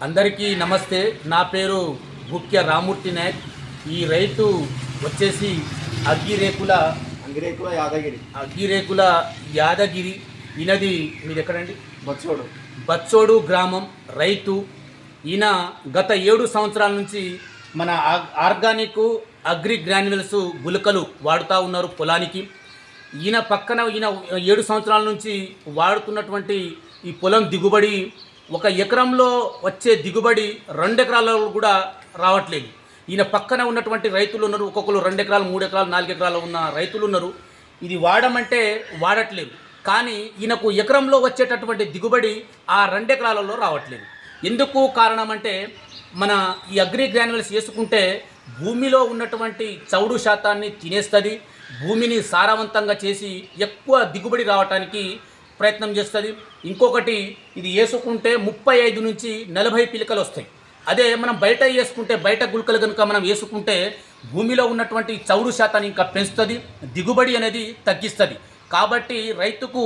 అందరికీ నమస్తే. నా పేరు ముఖ్య రామూర్తి నాయక్. ఈ రైతు వచ్చేసి అగ్గిరేకుల అగ్గిరేకుల యాదగిరి. ఈయనది మీది ఎక్కడండి? బచ్చోడు గ్రామం రైతు. ఈయన గత 7 సంవత్సరాల నుంచి మన ఆర్గానిక్ అగ్రి గ్రాన్యువల్స్ గులకలు వాడుతూ ఉన్నారు పొలానికి. ఈయన 7 సంవత్సరాల నుంచి వాడుతున్నటువంటి ఈ పొలం దిగుబడి, ఒక ఎకరంలో వచ్చే దిగుబడి 2 ఎకరాలలో కూడా రావట్లేదు. ఈయన పక్కన ఉన్నటువంటి రైతులు ఉన్నారు, ఒక్కొక్కరు 2 ఎకరాలు 3 ఎకరాలు 4 ఎకరాలు ఉన్న రైతులు ఉన్నారు. ఇది వాడమంటే వాడట్లేదు, కానీ ఈయనకు ఎకరంలో వచ్చేటటువంటి దిగుబడి ఆ 2 ఎకరాలలో రావట్లేదు. ఎందుకు కారణం అంటే, మన ఈ అగ్రి గ్రాన్యువల్స్ వేసుకుంటే భూమిలో ఉన్నటువంటి చౌడు శాతాన్ని తినేస్తుంది, భూమిని సారవంతంగా చేసి ఎక్కువ దిగుబడి రావడానికి ప్రయత్నం చేస్తుంది. ఇంకొకటి, ఇది వేసుకుంటే 35 నుంచి 40 పిలకలు వస్తాయి. అదే మనం బయట వేసుకుంటే, బయట గుళకలు కనుక మనం వేసుకుంటే భూమిలో ఉన్నటువంటి చౌడు శాతాన్ని ఇంకా పెంచుతుంది, దిగుబడి అనేది తగ్గిస్తుంది. కాబట్టి రైతుకు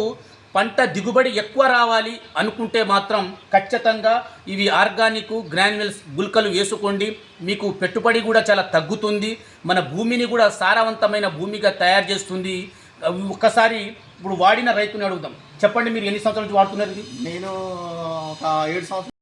పంట దిగుబడి ఎక్కువ రావాలి అనుకుంటే మాత్రం ఖచ్చితంగా ఇవి ఆర్గానిక్ గ్రాన్యువల్స్ గుళకలు వేసుకోండి. మీకు పెట్టుబడి కూడా చాలా తగ్గుతుంది, మన భూమిని కూడా సారవంతమైన భూమిగా తయారు చేస్తుంది. ఒక్కసారి ఇప్పుడు వాడిన రైతుని అడుగుదాం. చెప్పండి, మీరు ఎన్ని సంవత్సరాల నుంచి వాడుతున్నారు? నేను ఒక 7 సంవత్సరాలు